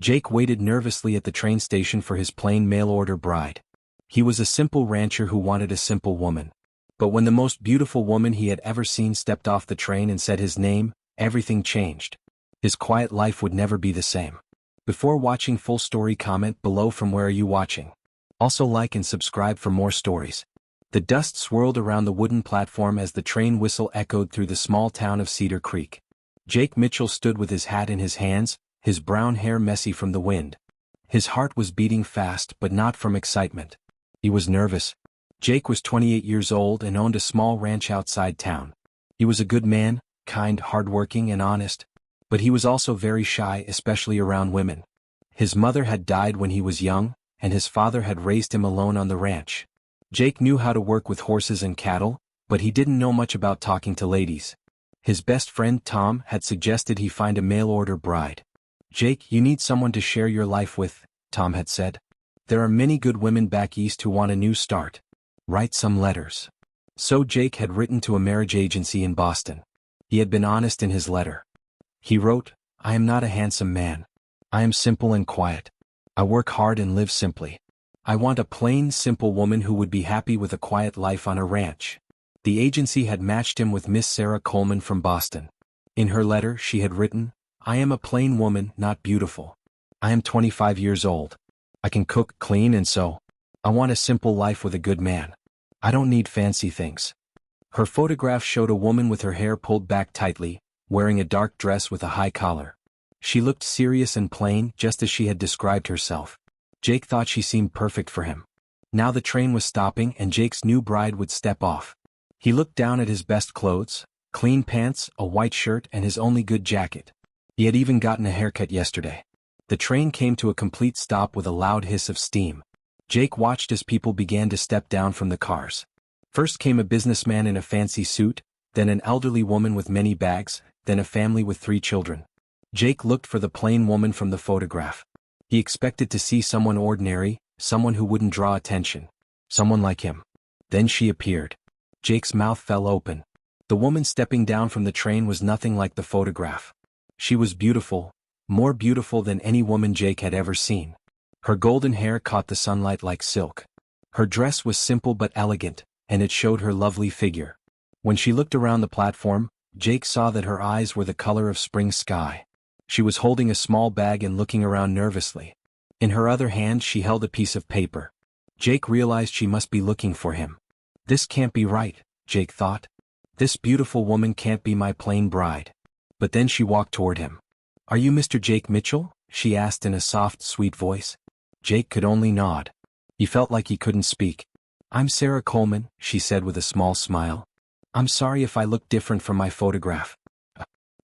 Jake waited nervously at the train station for his plain mail-order bride. He was a simple rancher who wanted a simple woman. But when the most beautiful woman he had ever seen stepped off the train and said his name, everything changed. His quiet life would never be the same. Before watching full story, comment below from where are you watching. Also like and subscribe for more stories. The dust swirled around the wooden platform as the train whistle echoed through the small town of Cedar Creek. Jake Mitchell stood with his hat in his hands, his brown hair messy from the wind. His heart was beating fast, but not from excitement. He was nervous. Jake was 28 years old and owned a small ranch outside town. He was a good man, kind, hardworking, and honest. But he was also very shy, especially around women. His mother had died when he was young, and his father had raised him alone on the ranch. Jake knew how to work with horses and cattle, but he didn't know much about talking to ladies. His best friend Tom had suggested he find a mail-order bride. "Jake, you need someone to share your life with," Tom had said. "There are many good women back east who want a new start. Write some letters." So Jake had written to a marriage agency in Boston. He had been honest in his letter. He wrote, "I am not a handsome man. I am simple and quiet. I work hard and live simply. I want a plain, simple woman who would be happy with a quiet life on a ranch." The agency had matched him with Miss Sarah Coleman from Boston. In her letter she had written, "I am a plain woman, not beautiful. I am 25 years old. I can cook, clean, and sew. I want a simple life with a good man. I don't need fancy things." Her photograph showed a woman with her hair pulled back tightly, wearing a dark dress with a high collar. She looked serious and plain, just as she had described herself. Jake thought she seemed perfect for him. Now the train was stopping and Jake's new bride would step off. He looked down at his best clothes, clean pants, a white shirt, and his only good jacket. He had even gotten a haircut yesterday. The train came to a complete stop with a loud hiss of steam. Jake watched as people began to step down from the cars. First came a businessman in a fancy suit, then an elderly woman with many bags, then a family with 3 children. Jake looked for the plain woman from the photograph. He expected to see someone ordinary, someone who wouldn't draw attention. Someone like him. Then she appeared. Jake's mouth fell open. The woman stepping down from the train was nothing like the photograph. She was beautiful, more beautiful than any woman Jake had ever seen. Her golden hair caught the sunlight like silk. Her dress was simple but elegant, and it showed her lovely figure. When she looked around the platform, Jake saw that her eyes were the color of spring sky. She was holding a small bag and looking around nervously. In her other hand she held a piece of paper. Jake realized she must be looking for him. This can't be right, Jake thought. This beautiful woman can't be my plain bride. But then she walked toward him. "Are you Mr. Jake Mitchell?" she asked in a soft, sweet voice. Jake could only nod. He felt like he couldn't speak. "I'm Sarah Coleman," she said with a small smile. "I'm sorry if I look different from my photograph.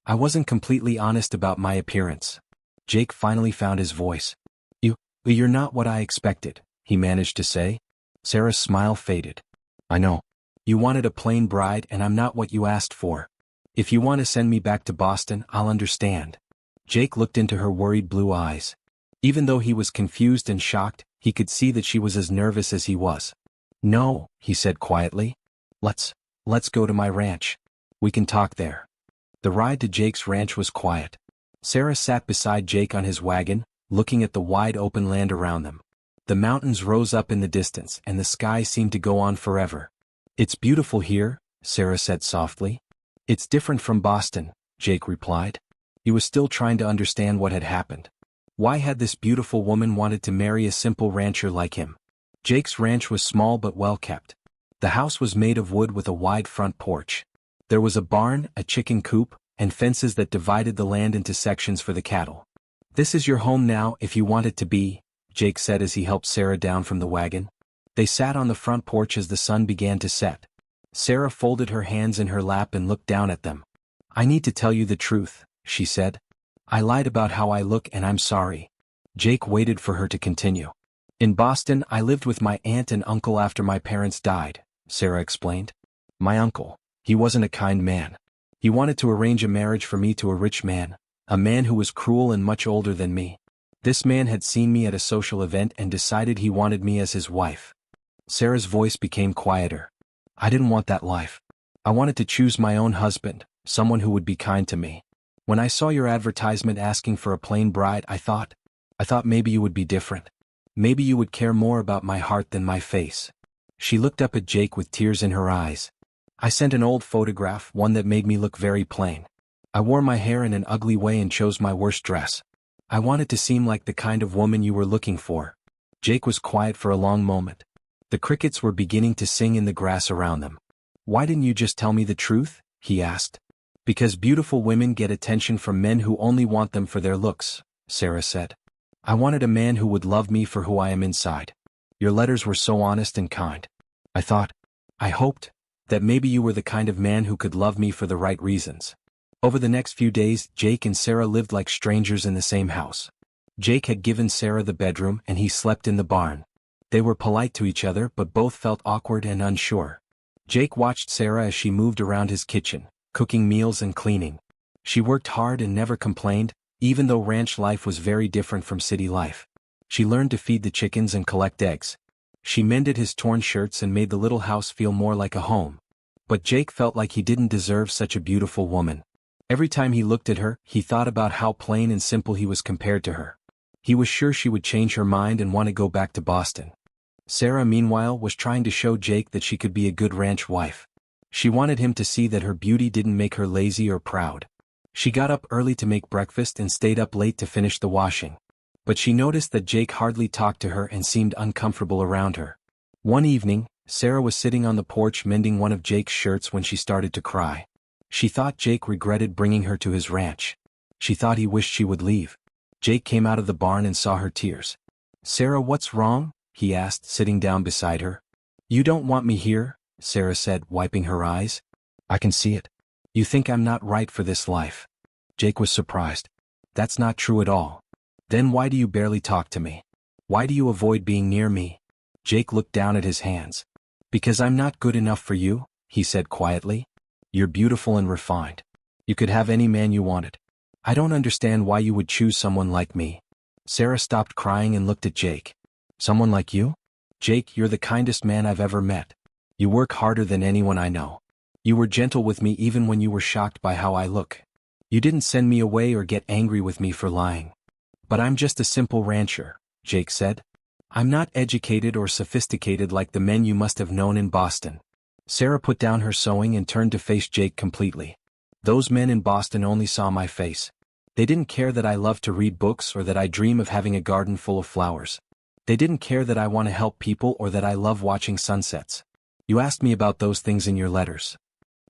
I wasn't completely honest about my appearance." Jake finally found his voice. You're not what I expected," he managed to say. Sarah's smile faded. "I know. You wanted a plain bride and I'm not what you asked for. If you want to send me back to Boston, I'll understand." Jake looked into her worried blue eyes. Even though he was confused and shocked, he could see that she was as nervous as he was. "No," he said quietly. Let's go to my ranch. We can talk there." The ride to Jake's ranch was quiet. Sarah sat beside Jake on his wagon, looking at the wide open land around them. The mountains rose up in the distance and the sky seemed to go on forever. "It's beautiful here," Sarah said softly. "It's different from Boston," Jake replied. He was still trying to understand what had happened. Why had this beautiful woman wanted to marry a simple rancher like him? Jake's ranch was small but well kept. The house was made of wood with a wide front porch. There was a barn, a chicken coop, and fences that divided the land into sections for the cattle. "This is your home now if you want it to be," Jake said as he helped Sarah down from the wagon. They sat on the front porch as the sun began to set. Sarah folded her hands in her lap and looked down at them. "I need to tell you the truth," she said. "I lied about how I look and I'm sorry." Jake waited for her to continue. "In Boston, I lived with my aunt and uncle after my parents died," Sarah explained. "My uncle, he wasn't a kind man. He wanted to arrange a marriage for me to a rich man, a man who was cruel and much older than me. This man had seen me at a social event and decided he wanted me as his wife." Sarah's voice became quieter. "I didn't want that life. I wanted to choose my own husband, someone who would be kind to me. When I saw your advertisement asking for a plain bride, I thought, I thought maybe you would be different. Maybe you would care more about my heart than my face." She looked up at Jake with tears in her eyes. "I sent an old photograph, one that made me look very plain. I wore my hair in an ugly way and chose my worst dress. I wanted to seem like the kind of woman you were looking for." Jake was quiet for a long moment. The crickets were beginning to sing in the grass around them. "Why didn't you just tell me the truth?" he asked. "Because beautiful women get attention from men who only want them for their looks," Sarah said. "I wanted a man who would love me for who I am inside. Your letters were so honest and kind. I hoped, that maybe you were the kind of man who could love me for the right reasons." Over the next few days, Jake and Sarah lived like strangers in the same house. Jake had given Sarah the bedroom and he slept in the barn. They were polite to each other but both felt awkward and unsure. Jake watched Sarah as she moved around his kitchen, cooking meals and cleaning. She worked hard and never complained, even though ranch life was very different from city life. She learned to feed the chickens and collect eggs. She mended his torn shirts and made the little house feel more like a home. But Jake felt like he didn't deserve such a beautiful woman. Every time he looked at her, he thought about how plain and simple he was compared to her. He was sure she would change her mind and want to go back to Boston. Sarah, meanwhile, was trying to show Jake that she could be a good ranch wife. She wanted him to see that her beauty didn't make her lazy or proud. She got up early to make breakfast and stayed up late to finish the washing. But she noticed that Jake hardly talked to her and seemed uncomfortable around her. One evening, Sarah was sitting on the porch mending one of Jake's shirts when she started to cry. She thought Jake regretted bringing her to his ranch. She thought he wished she would leave. Jake came out of the barn and saw her tears. "Sarah, what's wrong?" he asked, sitting down beside her. "You don't want me here," Sarah said, wiping her eyes. "I can see it. You think I'm not right for this life." Jake was surprised. "That's not true at all. Then why do you barely talk to me? Why do you avoid being near me?" Jake looked down at his hands. "Because I'm not good enough for you," he said quietly. "You're beautiful and refined. You could have any man you wanted. I don't understand why you would choose someone like me." Sarah stopped crying and looked at Jake. "Someone like you? Jake, you're the kindest man I've ever met. You work harder than anyone I know. You were gentle with me even when you were shocked by how I look. You didn't send me away or get angry with me for lying." "But I'm just a simple rancher," Jake said. "I'm not educated or sophisticated like the men you must have known in Boston." Sarah put down her sewing and turned to face Jake completely. "Those men in Boston only saw my face. They didn't care that I love to read books or that I dream of having a garden full of flowers. They didn't care that I want to help people or that I love watching sunsets. You asked me about those things in your letters."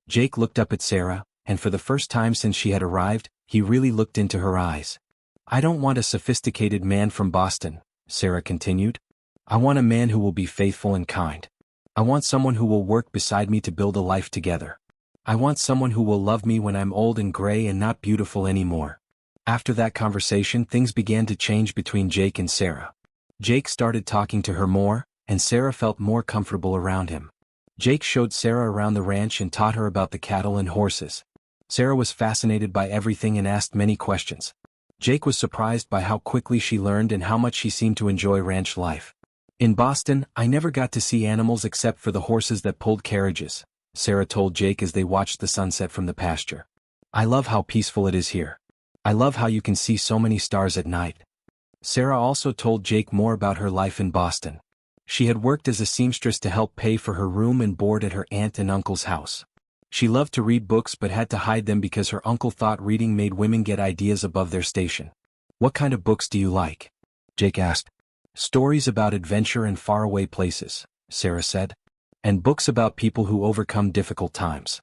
Jake looked up at Sarah, and for the first time since she had arrived, he really looked into her eyes. "I don't want a sophisticated man from Boston," Sarah continued. "I want a man who will be faithful and kind. I want someone who will work beside me to build a life together. I want someone who will love me when I'm old and gray and not beautiful anymore." After that conversation, things began to change between Jake and Sarah. Jake started talking to her more, and Sarah felt more comfortable around him. Jake showed Sarah around the ranch and taught her about the cattle and horses. Sarah was fascinated by everything and asked many questions. Jake was surprised by how quickly she learned and how much she seemed to enjoy ranch life. "In Boston, I never got to see animals except for the horses that pulled carriages," Sarah told Jake as they watched the sunset from the pasture. "I love how peaceful it is here. I love how you can see so many stars at night." Sarah also told Jake more about her life in Boston. She had worked as a seamstress to help pay for her room and board at her aunt and uncle's house. She loved to read books but had to hide them because her uncle thought reading made women get ideas above their station. "What kind of books do you like?" Jake asked. "Stories about adventure and faraway places," Sarah said. "And books about people who overcome difficult times."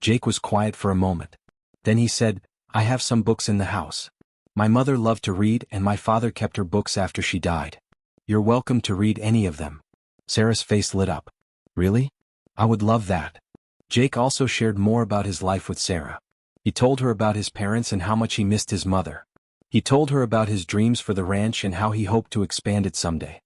Jake was quiet for a moment. Then he said, "I have some books in the house. My mother loved to read and my father kept her books after she died. You're welcome to read any of them." Sarah's face lit up. "Really? I would love that." Jake also shared more about his life with Sarah. He told her about his parents and how much he missed his mother. He told her about his dreams for the ranch and how he hoped to expand it someday.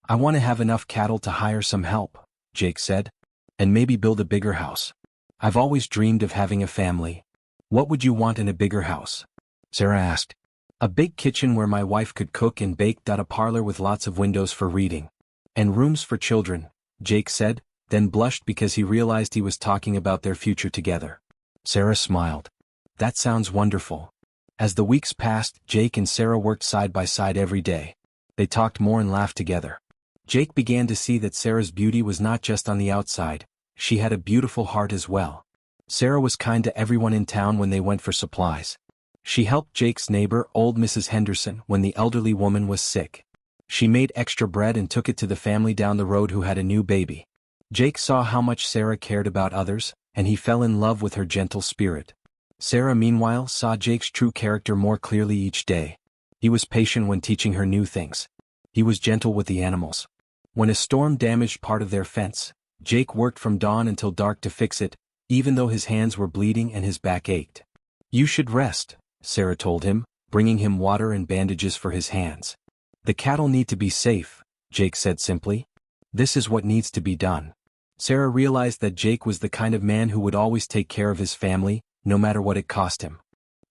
"I want to have enough cattle to hire some help," Jake said. "And maybe build a bigger house. I've always dreamed of having a family." "What would you want in a bigger house?" Sarah asked. "A big kitchen where my wife could cook and bake. A parlor with lots of windows for reading. And rooms for children," Jake said, then blushed because he realized he was talking about their future together. Sarah smiled. "That sounds wonderful. As the weeks passed, Jake and Sarah worked side by side every day. They talked more and laughed together. Jake began to see that Sarah's beauty was not just on the outside, she had a beautiful heart as well. Sarah was kind to everyone in town when they went for supplies. She helped Jake's neighbor, old Mrs. Henderson, when the elderly woman was sick. She made extra bread and took it to the family down the road who had a new baby. Jake saw how much Sarah cared about others, and he fell in love with her gentle spirit. Sarah, meanwhile, saw Jake's true character more clearly each day. He was patient when teaching her new things. He was gentle with the animals. When a storm damaged part of their fence, Jake worked from dawn until dark to fix it, even though his hands were bleeding and his back ached. "You should rest," Sarah told him, bringing him water and bandages for his hands. "The cattle need to be safe," Jake said simply. "This is what needs to be done." Sarah realized that Jake was the kind of man who would always take care of his family, no matter what it cost him.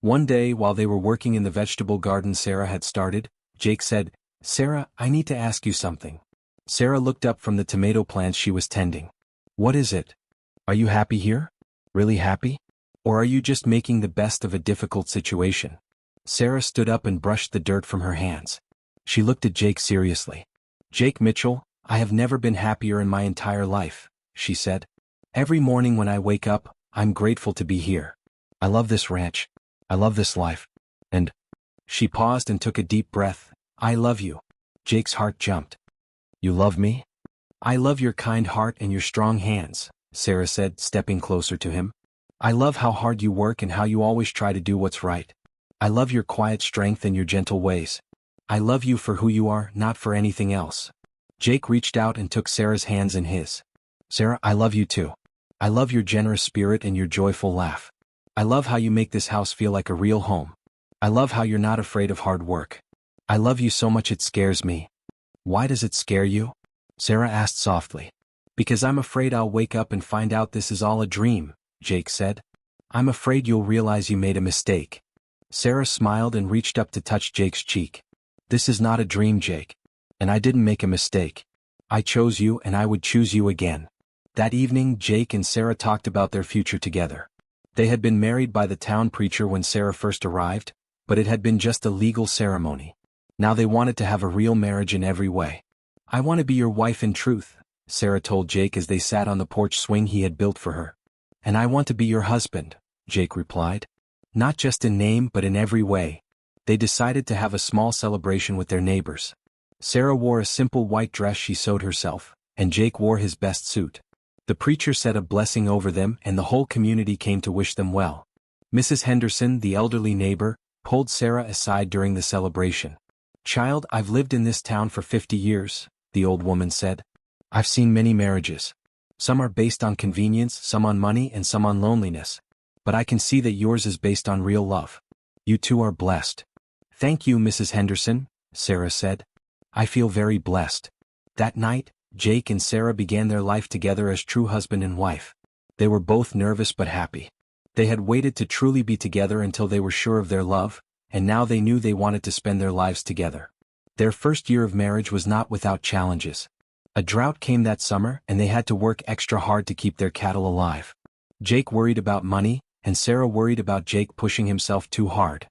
One day, while they were working in the vegetable garden Sarah had started, Jake said, "Sarah, I need to ask you something." Sarah looked up from the tomato plants she was tending. "What is it? Are you happy here? Really happy? Or are you just making the best of a difficult situation?" Sarah stood up and brushed the dirt from her hands. She looked at Jake seriously. "Jake Mitchell, I have never been happier in my entire life," she said. "Every morning when I wake up, I'm grateful to be here. I love this ranch. I love this life. And—" She paused and took a deep breath. "I love you." Jake's heart jumped. "You love me?" "I love your kind heart and your strong hands," Sarah said, stepping closer to him. "I love how hard you work and how you always try to do what's right. I love your quiet strength and your gentle ways. I love you for who you are, not for anything else." Jake reached out and took Sarah's hands in his. "Sarah, I love you too. I love your generous spirit and your joyful laugh. I love how you make this house feel like a real home. I love how you're not afraid of hard work. I love you so much it scares me." "Why does it scare you?" Sarah asked softly. "Because I'm afraid I'll wake up and find out this is all a dream," Jake said. "I'm afraid you'll realize you made a mistake." Sarah smiled and reached up to touch Jake's cheek. "This is not a dream, Jake. And I didn't make a mistake. I chose you and I would choose you again." That evening, Jake and Sarah talked about their future together. They had been married by the town preacher when Sarah first arrived, but it had been just a legal ceremony. Now they wanted to have a real marriage in every way. "I want to be your wife in truth," Sarah told Jake as they sat on the porch swing he had built for her. "And I want to be your husband," Jake replied. "Not just in name but in every way." They decided to have a small celebration with their neighbors. Sarah wore a simple white dress she sewed herself, and Jake wore his best suit. The preacher said a blessing over them and the whole community came to wish them well. Mrs. Henderson, the elderly neighbor, pulled Sarah aside during the celebration. "Child, I've lived in this town for 50 years, the old woman said. "I've seen many marriages. Some are based on convenience, some on money, and some on loneliness. But I can see that yours is based on real love. You two are blessed." "Thank you, Mrs. Henderson," Sarah said. "I feel very blessed." That night, Jake and Sarah began their life together as true husband and wife. They were both nervous but happy. They had waited to truly be together until they were sure of their love, and now they knew they wanted to spend their lives together. Their first year of marriage was not without challenges. A drought came that summer and they had to work extra hard to keep their cattle alive. Jake worried about money, and Sarah worried about Jake pushing himself too hard.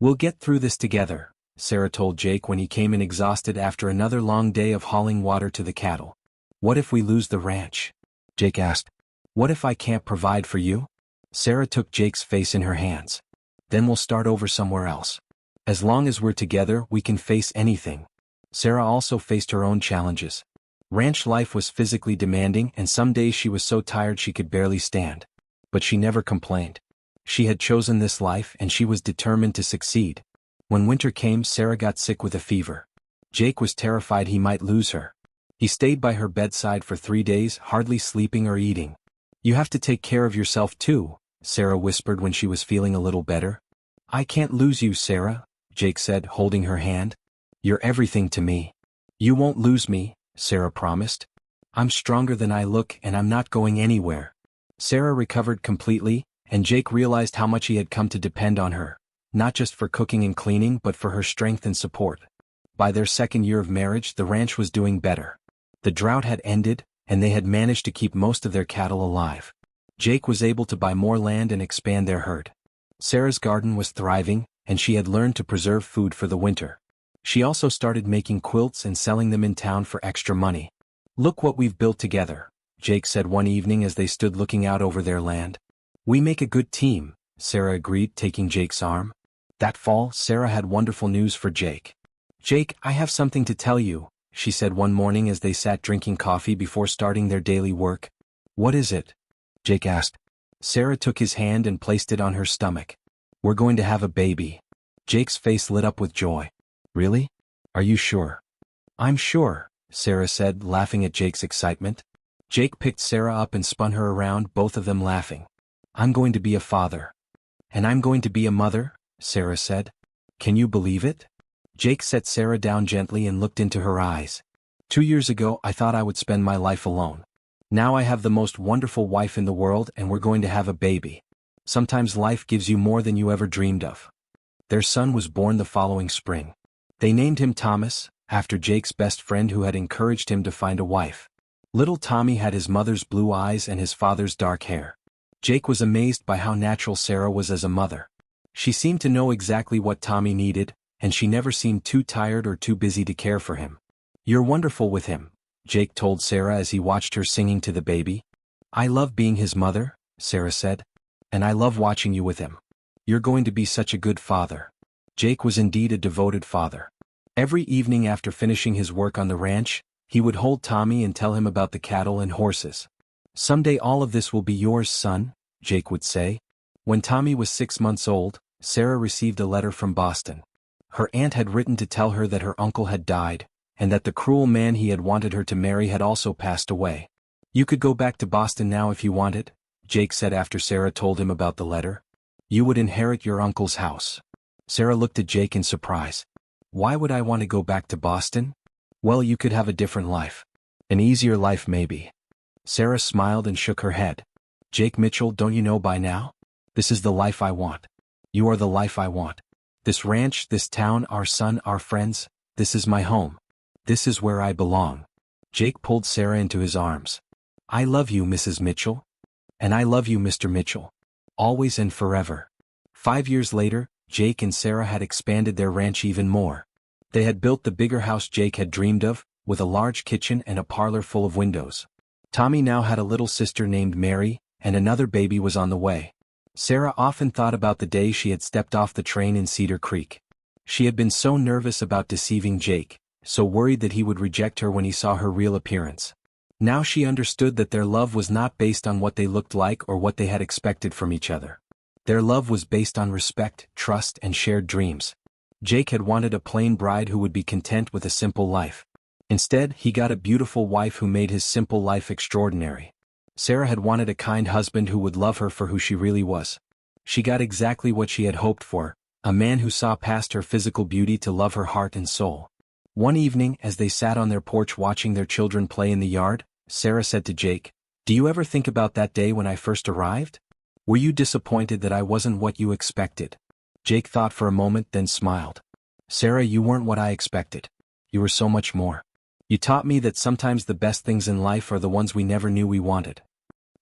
"We'll get through this together," Sarah told Jake when he came in exhausted after another long day of hauling water to the cattle. "What if we lose the ranch?" Jake asked. "What if I can't provide for you?" Sarah took Jake's face in her hands. "Then we'll start over somewhere else. As long as we're together, we can face anything." Sarah also faced her own challenges. Ranch life was physically demanding and some days she was so tired she could barely stand. But she never complained. She had chosen this life and she was determined to succeed. When winter came, Sarah got sick with a fever. Jake was terrified he might lose her. He stayed by her bedside for 3 days, hardly sleeping or eating. "You have to take care of yourself too," Sarah whispered when she was feeling a little better. "I can't lose you, Sarah," Jake said, holding her hand. "You're everything to me." "You won't lose me," Sarah promised. "I'm stronger than I look and I'm not going anywhere." Sarah recovered completely, and Jake realized how much he had come to depend on her. Not just for cooking and cleaning but for her strength and support. By their second year of marriage, the ranch was doing better. The drought had ended, and they had managed to keep most of their cattle alive. Jake was able to buy more land and expand their herd. Sarah's garden was thriving, and she had learned to preserve food for the winter. She also started making quilts and selling them in town for extra money. "Look what we've built together," Jake said one evening as they stood looking out over their land. "We make a good team," Sarah agreed, taking Jake's arm. That fall, Sarah had wonderful news for Jake. "Jake, I have something to tell you," she said one morning as they sat drinking coffee before starting their daily work. "What is it?" Jake asked. Sarah took his hand and placed it on her stomach. "We're going to have a baby." Jake's face lit up with joy. "Really? Are you sure?" "I'm sure," Sarah said, laughing at Jake's excitement. Jake picked Sarah up and spun her around, both of them laughing. "I'm going to be a father." "And I'm going to be a mother," Sarah said. "Can you believe it?" Jake set Sarah down gently and looked into her eyes. "2 years ago I thought I would spend my life alone. Now I have the most wonderful wife in the world and we're going to have a baby. Sometimes life gives you more than you ever dreamed of." Their son was born the following spring. They named him Thomas, after Jake's best friend who had encouraged him to find a wife. Little Tommy had his mother's blue eyes and his father's dark hair. Jake was amazed by how natural Sarah was as a mother. She seemed to know exactly what Tommy needed, and she never seemed too tired or too busy to care for him. "You're wonderful with him," Jake told Sarah as he watched her singing to the baby. "I love being his mother," Sarah said. "And I love watching you with him. You're going to be such a good father." Jake was indeed a devoted father. Every evening after finishing his work on the ranch, he would hold Tommy and tell him about the cattle and horses. "Someday all of this will be yours, son," Jake would say. When Tommy was 6 months old, Sarah received a letter from Boston. Her aunt had written to tell her that her uncle had died, and that the cruel man he had wanted her to marry had also passed away. "You could go back to Boston now if you wanted," Jake said after Sarah told him about the letter. "You would inherit your uncle's house." Sarah looked at Jake in surprise. "Why would I want to go back to Boston?" "Well, you could have a different life. An easier life maybe." Sarah smiled and shook her head. "Jake Mitchell, don't you know by now? This is the life I want. You are the life I want. This ranch, this town, our son, our friends, this is my home. This is where I belong." Jake pulled Sarah into his arms. "I love you, Mrs. Mitchell. And I love you, Mr. Mitchell. Always and forever." 5 years later, Jake and Sarah had expanded their ranch even more. They had built the bigger house Jake had dreamed of, with a large kitchen and a parlor full of windows. Tommy now had a little sister named Mary, and another baby was on the way. Sarah often thought about the day she had stepped off the train in Cedar Creek. She had been so nervous about deceiving Jake, so worried that he would reject her when he saw her real appearance. Now she understood that their love was not based on what they looked like or what they had expected from each other. Their love was based on respect, trust, and shared dreams. Jake had wanted a plain bride who would be content with a simple life. Instead, he got a beautiful wife who made his simple life extraordinary. Sarah had wanted a kind husband who would love her for who she really was. She got exactly what she had hoped for, a man who saw past her physical beauty to love her heart and soul. One evening, as they sat on their porch watching their children play in the yard, Sarah said to Jake, "Do you ever think about that day when I first arrived? Were you disappointed that I wasn't what you expected?" Jake thought for a moment, then smiled. "Sarah, you weren't what I expected. You were so much more. You taught me that sometimes the best things in life are the ones we never knew we wanted."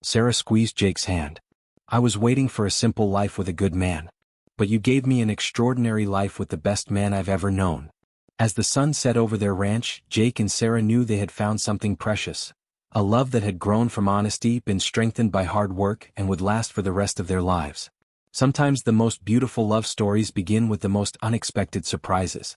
Sarah squeezed Jake's hand. "I was waiting for a simple life with a good man. But you gave me an extraordinary life with the best man I've ever known." As the sun set over their ranch, Jake and Sarah knew they had found something precious. A love that had grown from honesty, been strengthened by hard work, and would last for the rest of their lives. Sometimes the most beautiful love stories begin with the most unexpected surprises.